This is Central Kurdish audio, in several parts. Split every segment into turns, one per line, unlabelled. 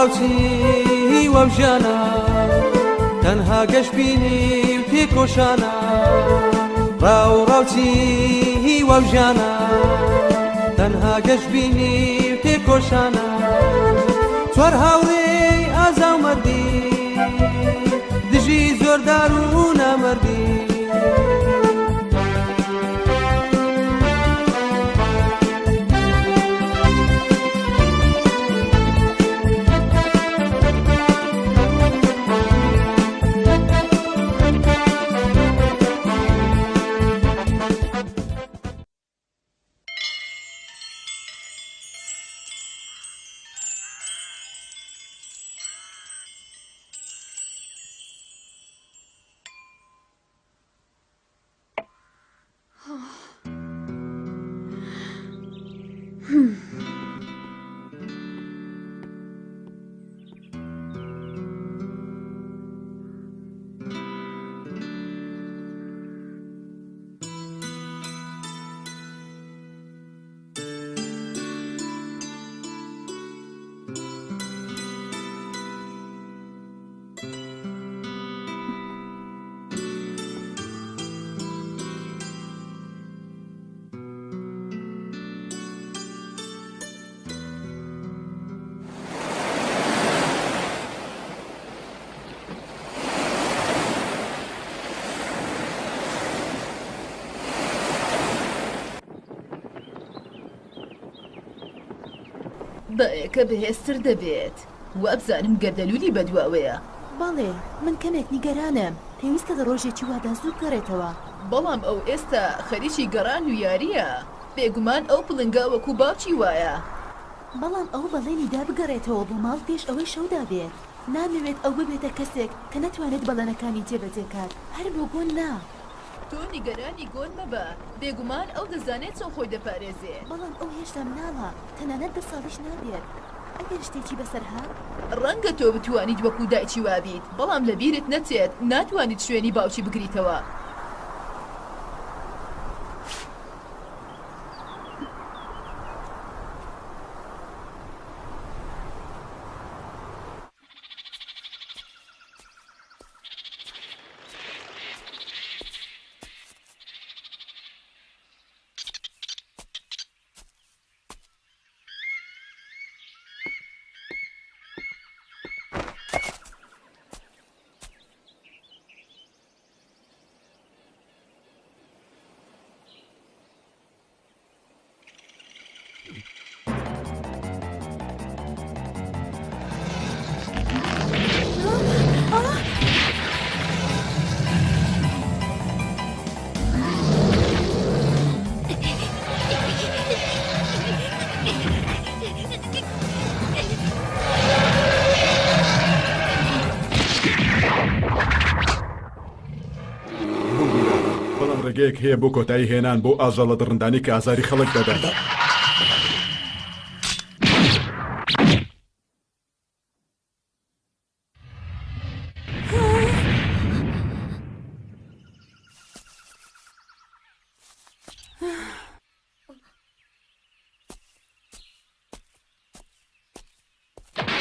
ڕاوچی وەژانە تەنها گەشتبینی و تێکۆشانە ڕاوچی وەژانە تەنها گەشتبینی و تێکۆشانە چوار هاوڕێ ئازا و مەردی دژی زۆردار و نامەردی
بەیەکە بەهێزتر دەبێت وابزانم گەردەلوولی بەدواوەیە.
بەڵێ من کەمێک نیگەرانم، پێویستە لە ڕۆژێکی وادا زوو گەڕێتەوە.
بەڵام ئەو ئێستا خەریکی گەڕان و یاریە، بێگومان ئەو پڵنگا وەکو باوکی وایە.
بەڵام ئەو بەڵێنی دا بگەڕێتەوە بۆ ماڵ پێش ئەوەی شەودا بێت. نامەوێت ئەو ببێتە کەسێک کە نەتوانێت بەڵێنەکانی جێبەجێکات، هەر بۆ گۆن نا.
تۆ نیگەرانی گۆن مەبە، بێگومان ئەو دەزانێت چۆن خۆی دەپارێزێ.
بەڵام ئەو هێشتا مناڵە، تەنانەت 10 ساڵیش نابێت. ئەگەر شتێکی بەسەر هات
ڕەنگە تۆ بتوانیت وەکو دایکی وابیت، بەڵام لەبیرت نەچێت ناتوانیت شوێنی باوکی بگریتەوە.
ڕێگەیەک هەیە بۆ کۆتایی هێنان بۆ ئاژەڵە دڕندانی کە ئازاری خەڵک دەدەن.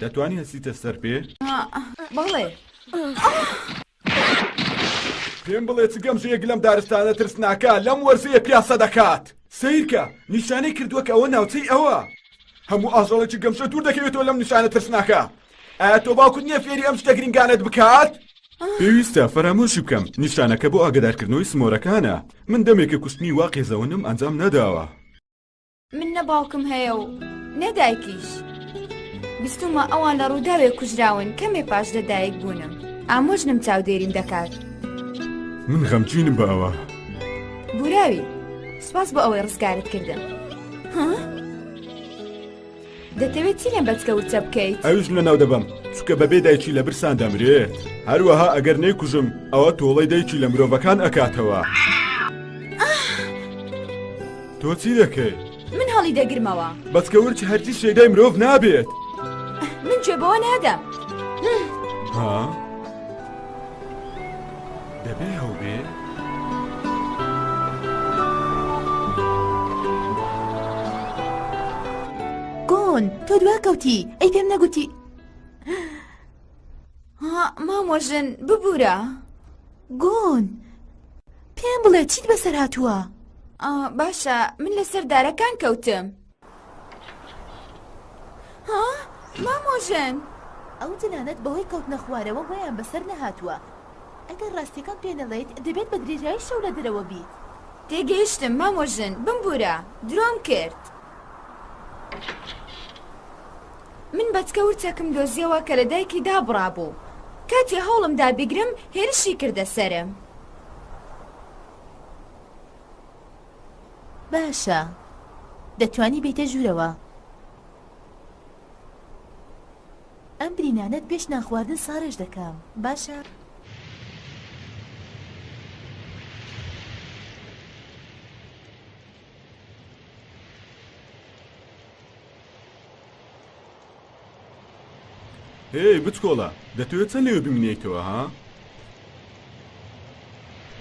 دەتوانی هەسیتە سەر پێ؟
بەڵێ.
پێم بڵێ چ گەمژەیەک لەم دارستانە ترسناکە لەم وەرزەیە پیاسە دەکات. سیرکە نیشانەی کردووە کە ئەوە ناوچەی ئەوە. هەموو ئاژەڵێکی گەمژە دوور دەکەوێتەوە لەم نیشانە ترسناکە. ئایا تۆ باوکت نییە فێری ئەم شتە گرنگانت بکات؟ پێویستە فەرامۆشی بکەم. نیشانەکە بۆ ئاگادارکردنەوەی سمۆرەکانە. من دەمێکە کوشتنی وا قێزەوەنم ئەنجام نەداوە.
من نە باوکم هەیە و نەدایکیش. بیستومە ئەوان لە ڕووداوێ کوژراون کەمێ پاش لەدایک بوونم. ئامۆژنم چاودێریم دەکات.
من غەمگینم بە ئەوە.
بوراوی سپاس بۆ ئەوەی ڕزگارت کردم. دەتەوێت چی لێم بەچکە ورچە بکەیت؟
ئەوش لە ناو دەبم چکە بەبێ دایکی لە برسان دەمرێت. هەروەها ئەگەر نەیکوژم ئەوە تۆڵەی دایکی لە مرۆڤەکان ئەکاتەوە. تۆ چی دەکەی؟
من هەڵی دەگرمەوە.
بەچکە ورچ هەرچی شێدای مرۆڤ نابێت.
من گوێ بەوە نادەم.
ها؟ دەبێ هەوبێ؟
گۆن تۆ دوا کەوتی ئەی پێم نەگوتی.
مامۆژن ببوورە.
گۆن پێم بڵێ چیت بەسەر هاتووە؟
باشە من لەسەر دارەکان کەوتم. مامۆژن
ئەو جنانەت بەهۆی کەوت نەخوارەوە وەیان بەسەر نەهاتووە. ئەگەر ڕاستیەکان پێ نەڵێیت دەبێت بە درێژایی شەو لە دەرەوە بیت.
تێگەیشتم مامۆژن بمبوورە درۆم کرد. من بەچکە ورچەکەم دۆزیەوە کە لە دایکی دابڕابوو. کاتی هەوڵمدا بیگرم هێرشی کردە سەرم.
باشە دەتوانی بیتە ژوورەوە. ئەم برینانەت پێش ناخواردن ساڕێژ دەکەم. باشە؟
هی بچکۆڵە دەتوێت چەند لێوە بمینێیتەوە ها؟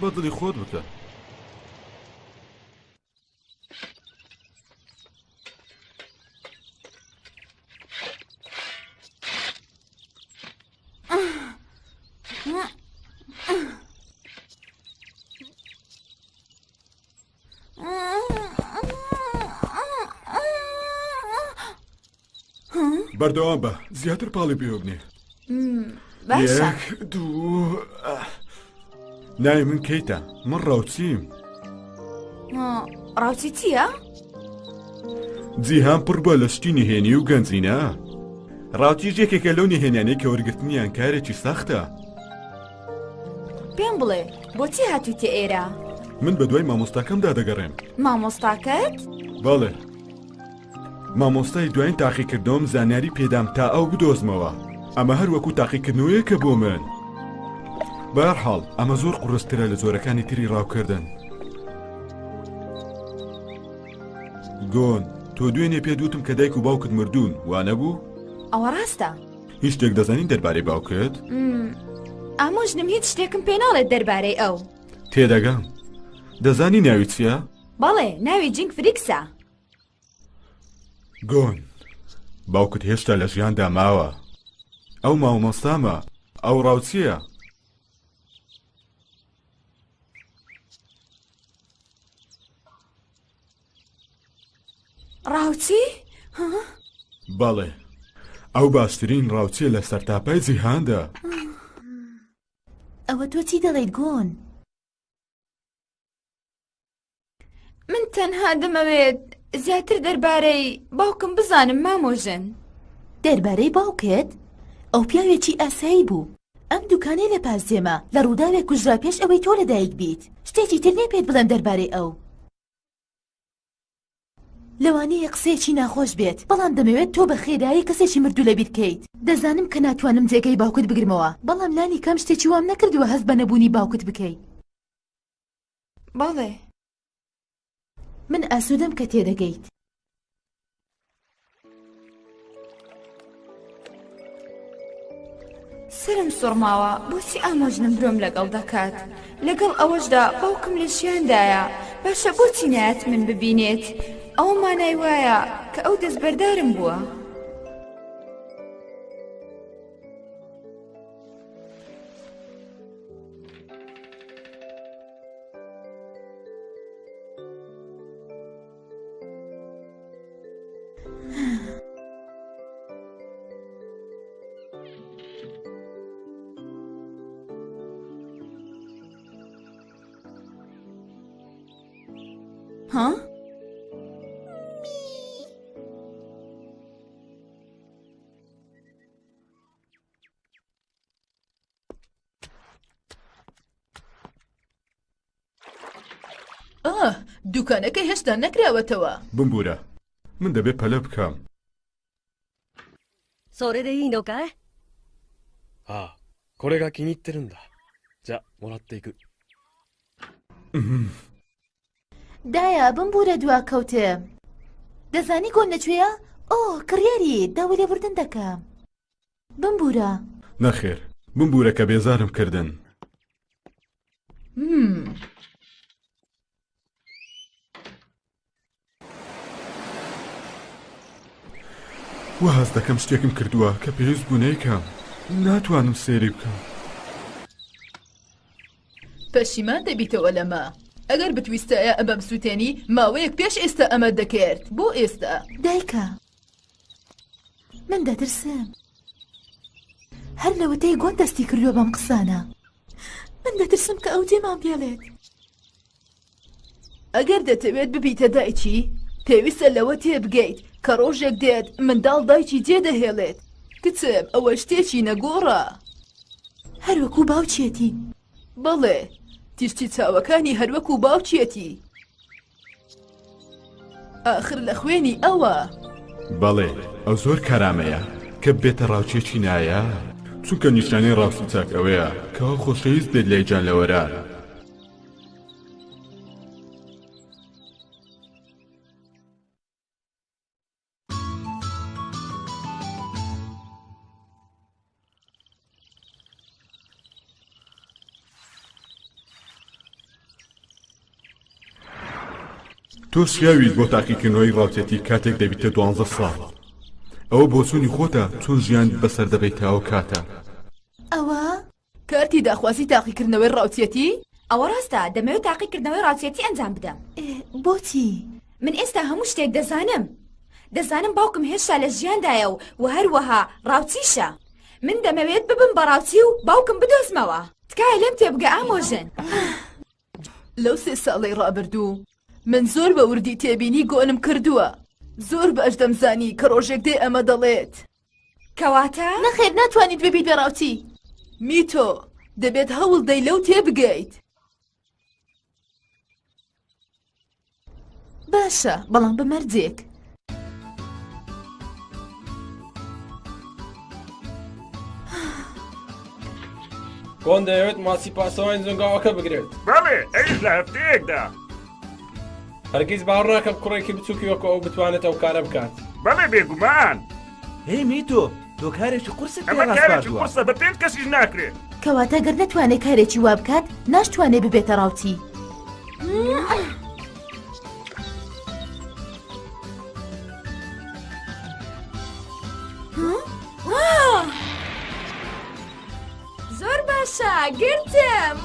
بەدڵی خۆت بکە. بەردەوام بە زیاتر پاڵی پێوە بنێ.
باشە.
یەک دوو ناوی من کەیتە من ڕاوچیم.
ڕاوچی چییە؟
جیهان پڕ بووە لە شتی نهێنی و گەنجینە. ڕاوچیش یەکێکە لەو نهێنیانەی کە وەرگرتنیان کارێکی سەختە.
پێم بڵێ بۆچی هاتوویتە ئێرە؟
من بە دوای مامۆستاکەمدا دەگەڕێم.
مامۆستاکەت؟
بەڵێ مامۆستای دوایین تاقیکردنەوەم زانیاری پێدام تا ئەو بدۆزمەوە. ئەمە هەر وەکو تاقیکردنەوەیەکە بۆ من. بەهەرحاڵ ئەمە زۆر قوڕسترە لە جۆرەکانی تری ڕاوکردن. گۆن تۆ دوێنێ پێ دوتم کە دایک و باوکت مردوون وانە بوو؟
ئەوە ڕاستە.
هیچ شتێک دەزانین دەربارەی باوکت؟
ئامۆژنم هیچ شتێکم پێ ناڵێت دەربارەی ئەو.
تێدەگەم. دەزانی ناوی چییە؟
بەڵێ ناوی جینگ فریکسە.
گۆن باوکت هێشتا لە ژیاندا ماوە. ئەو مامۆستامە ئەو ڕاوچییە.
ڕاوچی؟
بەڵێ ئەو باشترین ڕاوچیە لە سەرتاپای جیهاندا.
ئەوە تۆ چی دەڵێیت گۆن؟
من تەنها دەمەوێت زیاتر دەربارەی باوکم بزانم مامۆژن.
دەربارەی باوکت؟ ئەو پیاوێکی ئاسایی بوو. ئەم دوکانەی لە پازێمە لە ڕووداوێک کوژرا پێش ئەوەی تۆ لەدایک بیت. شتێکی تر نێ پێت بڵێم دەربارەی ئەو. لەوانەیە قسەیەکی ناخۆش بێت بەڵام دەمەوێت تۆ بە خێرایی کەسێکی مردوو لەبیر بکەیت. دەزانم کە ناتوانم جێگەی باوکت بگرمەوە بەڵام لانی کەم شتێکی وام نەکردووە هەست بە نەبوونی باوکت بکەیت.
بەڵێ
من ئاسوودەم کە تێدەگەیت.
سرم سوڕماوە بۆچی ئامۆژنم برۆم لەگەڵ دەکات. لەگەڵ ئەوەشدا باوکم لە ژیاندایە. باشە بۆچی نایەت من ببینێت؟ ئەو مانای وایە کە ئەو دەستبەردارم بووە. ها؟
دوکانەکەی هێشتا نەکراوەتەوە.
بمبوورە من دەبێت پەلە بکەم.
それでいいのかい？
ああ、これが気に入ってるんだ。じゃ、もらっていく。
دایە بمبوورە دواکەوتێ. دەزانی گۆن لەکوێیە؟ ئۆ کڕیاری داوای لێبوردن دەکەم. بمبوورە.
نەخێر بمبوورە کە بێزارم کردن. وا هەست دەکەم شتێکم کردووە کە پێویست بوو نەیکەم. ناتوانم سێری بکەم.
پەشیمان دەبیتەوە لەمە. ئەگەر بتویستایە ئەمە بسووتێنی ماوەیەک پێش ئێستا ئەمە دەکرد. بۆ ئێستا
دایکە من دەترسم هەر لەوەتەی گۆن دەستی کردووە بەم قسانە. من دەترسم کە ئەو جێمان پێڵێت.
ئەگەر دەتەوێت ببیتە دایکی پێویستە لەوە تێبگەیت کە ڕۆژێک دێت منداڵ دایکی جێدەهێڵێت. کچم ئەوە شتێکی نەگۆڕە.
هەروەکو باوچێتی.
بەڵێ تیشتی چاوەکانی هەروەکو باوچێتی. ئاخر لە خوێنی ئەوە.
بەڵێ ئەو زۆر کارامەیە کە بێتە ڕاوچێکی نایە، چونکە نیشانەی ڕاستی چاک ئەوەیە کەەوە خۆشەویست بێت لای جانلەوەران. تۆ شیاویت بۆ تاقیکردنەوەی ڕاوچێتی کاتێک دەبیتە 12 ساڵ. ئەوە بۆ چوونی خۆتە چۆن ژیان بەسەر دەبێتەوە کاتە.
ئەوە
کارتی داخوازی تاقیکردنەوەی ڕاوچێتی؟
ئەوە ڕاستە دەمەوێت تاقیکردنەوەی ڕاوچێتی ئەنجام بدەم.
بۆچی؟
من ئێستا هەموو شتێک دەزانم باوکم هێشتا لە ژیاندایە و هەروەها ڕاوچیشە. من دەمەوێت ببم بە ڕاوچی و باوکم بدۆزمەوە. تکایە لێم تێبگە ئامۆژن.
لەو 3 ساڵەی ڕابردوو من زۆر بە وردی تێبینی گۆنم کردووە. زۆر بەش دەمزانی کە ڕۆژێک دێ ئەمە دەڵێت.
کەواتە؟
نەخێر ناتوانیت ببیت بە ڕاوچی. میتۆ دەبێت هەوڵ دەی لەو تێبگەیت.
باشە بەڵام بمەرجێک.
گۆن دەیەوێت ماسی پاسەوانی زنگاوەکە بگرێت.
بەڵێ ئەیش لە هەفتەیەکدا.
هەرگیز باوەڕ ناکەم کوڕێکی بچووکی وەکو ئەو بتوانێت ئەو کارە بکات.
بەڵێ بێگومان.
هی میتۆ تۆ کارێکی قورست
ئەمە کارێکی قورسە بە پێت کەسیش ناکرێت.
کەواتە گەر نەتوانێت کارێکی وا بکات ناشتوانێت ببێتە ڕاوچی.
زۆر باشە گرتم.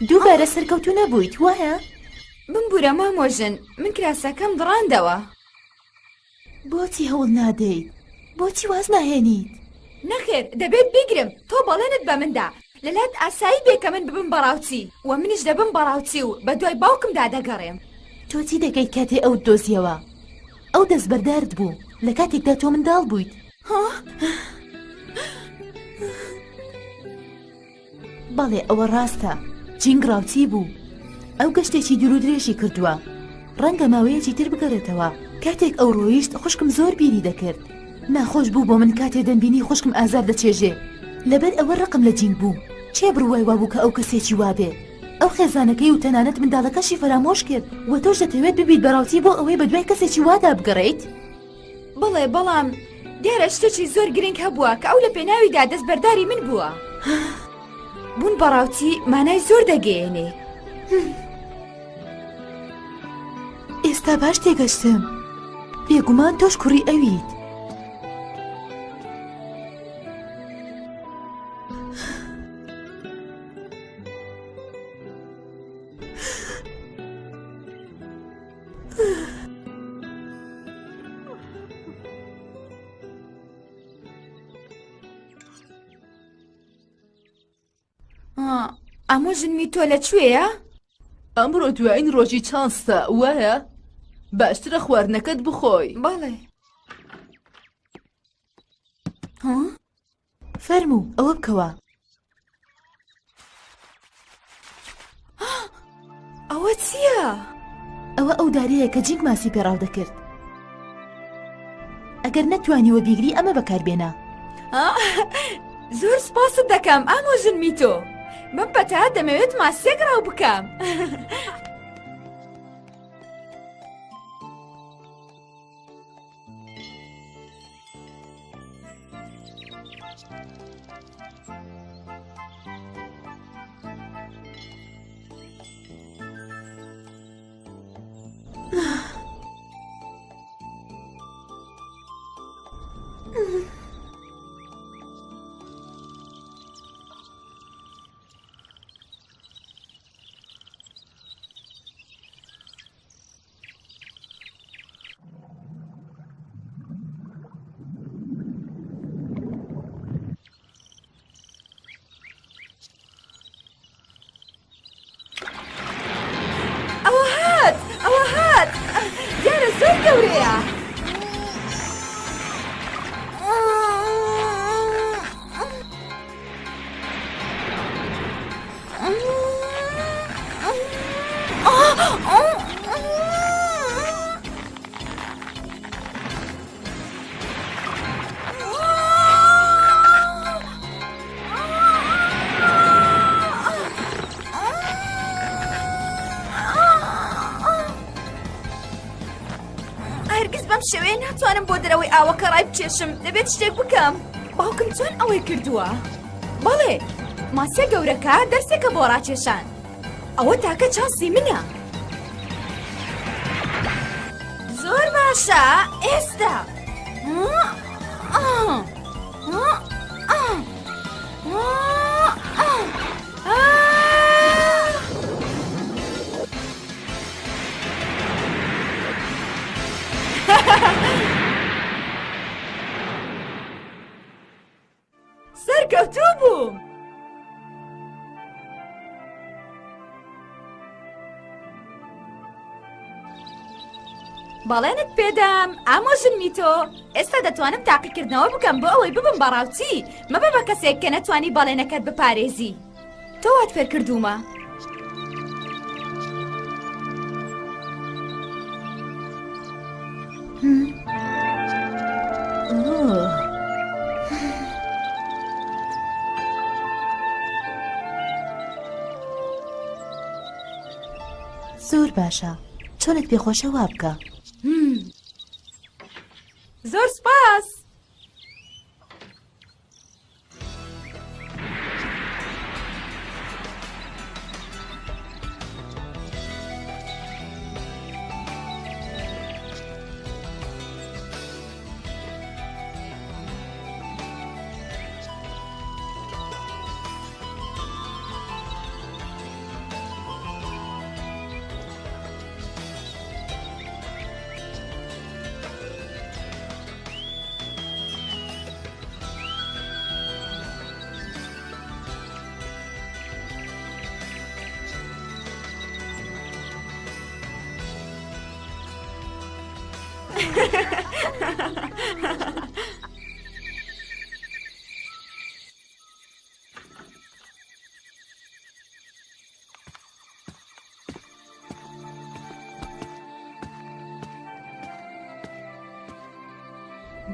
دووبارە سەرکەوتو نەبوویت وایە؟
بمبورە مامۆژن من کراسەکەم دڕاندەوە.
بۆچی هەوڵ نادەیت؟ بۆچی واز ناهێنیت؟
نەخێر دەبێت بیگرم تۆ بەڵێنت بە مندا لەلات ئاسایی بێکە من ببم بەڕاوچی و منیش دەبم بەڕاوچی و بە دوای باوکمدا دەگەڕێم.
تۆ چی دەکەیت کاتێ ئەو دۆزیەوە؟ ئەو دەستبەردارت بوو لە کاتێکدا تۆ منداڵ بوویت. بەڵێ ئەوە ڕاستە جینگ ڕاوچی بوو. ئەو گەشتێکی دوور و درێژی کردووە. ڕەنگە ماوەیەکی تر بگەڕێتەوە. کاتێک ئەو ڕۆیشت خوشکم زۆر بیری دەکرد. ناخۆش بوو بۆ من کاتێ دەمبینی خوشکم ئازار دەچێژێ. لەبەر ئەوە ڕقم لە جینگ بوو. چێ بڕوای وابوو کە ئەو کەسێکی وابێ. ئەو خێزانەکەی و تەنانەت منداڵەکەشی فەرامۆش کرد. وە تۆش دەتەوێت ببیت بەڕاوتی بۆ ئەوەی بە دوای کەسێکی وادا بگەڕێیت؟
بڵێ بەڵام دیارە شتێکی زۆر گرنگ هەبووە کە ئەو لە پێناویدا دەستبەرداری من بووە. بوون بەڕاوتی مانای زۆر دەگەیەنێ.
ئێستا باش تێگەشتم. بێگومان تۆش کوڕی ئەویت.
ئامۆژن میتۆ لەکوێیە؟
ئەمڕۆ دوایین ڕۆژی چانسە وایە؟ باشترە خواردنەکەت بخۆی.
بەڵێ.
فەرموو ئەوە بکەوە.
ئەوە چییە؟
ئەوە ئەو دارەیە کە جینگ ماسی پێڕاو دەکرد. ئەگەر نەتوانیوە بیگری ئەمە بەکاربێنە.
زۆر سپاست دەکەم ئامۆژن میتۆ. من بەتەنها دەمەوێت ماسێک ڕاو بکەم. ئەوە هات دیارە زۆر گەورەیە. هەرگیز بەم شێوەیە ناتوانم بۆ دەرەوەی ئاوەکە ڕای بچێشم. دەبێت شتێک بکەم. باوکم چۆن ئەوەی کردووە؟ بەڵێ، ماسیە گەورەکە دەرسێکە بۆ ڕاکێشان. ئەوە تاکە چانسی منە. زۆر باشە، ئێستا. سەرکەوتوو بووم. بەڵێنت پێدام ئامۆژن میتۆ. ئێستا دەتوانم تاقیکردنەوە بکەم بۆ ئەوەی ببم بەڕاوچی مەبە بە کەسێک کە نەتوانی بەڵێنەکەت بپارێزی. تۆ وات فێر کردومە.
زۆر باشە، چۆنت پێخۆشە وا بکە.
زۆر سپاس.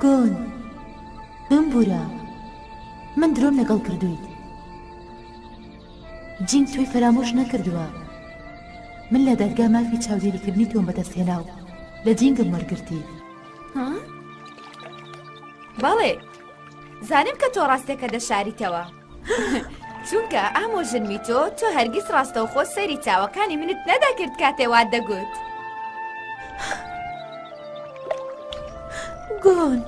گۆن، بمبورە، من درۆم لەگەڵ کردوویت. جینگ توی فرامۆش نەکردووە. من لە دەرگا مافی چاودێریکردنی تۆم بەدەستهێناو لە جینگم وەرگرتی.
بەڵێ، زانیم کە تۆ ڕاستێکە دەشاریتەوە. چونکە ئامۆژن میتۆ تۆ هەرگیز ڕاستەوخۆ سەیری چاوەکانی منت نەداکرد کاتێ وات دەگوت.
گۆن،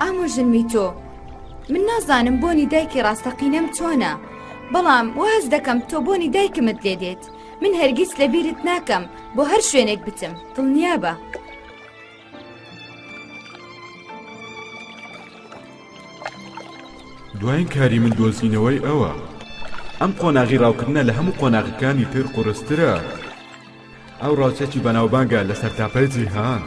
ئامۆژن میتۆ، من نازانم بۆنی دایکی ڕاستەقینەم چۆنە، بەڵام واز دەکەم تۆ بۆنی دایکمت لێ دێت. من هەرگیز لەبیرت ناکەم بۆ هەر شوێنێک بچم. دڵنیا بە.
دوایین کاری من دۆزینەوەی ئەوە. ئەم قۆناغی ڕاوکردنە لە هەموو قۆناغەکانی تر قورسترە. ئەو ڕاوچێکی بەناوبانگە لە سەرتاپەی جیهان.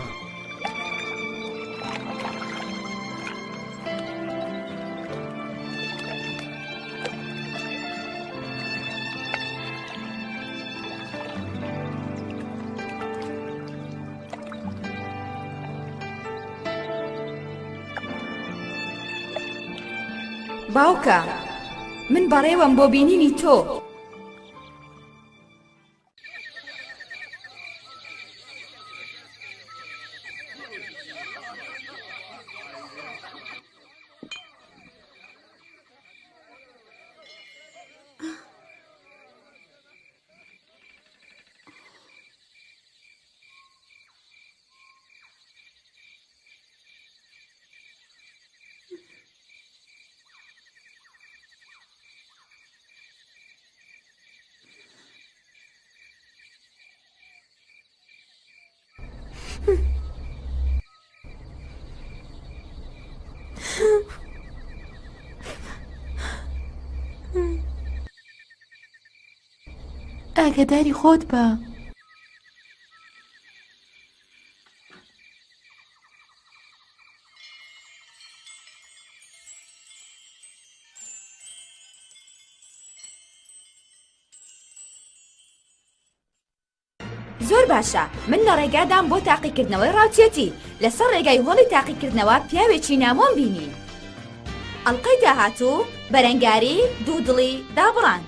باوکە من بەڕێوەم بۆ بینینی تۆ.
ئاگاداری خۆت بە.
زۆر باشە، من لە ڕێگادام بۆ تاقیکردنەوەی ڕاوچێتی لەسەر ڕێگای هۆڵی تاقیکردنەوە پیاوێکی نامۆم بینین. ئەڵقەی داهاتوو بەرەنگاری دوودڵی دابڕان.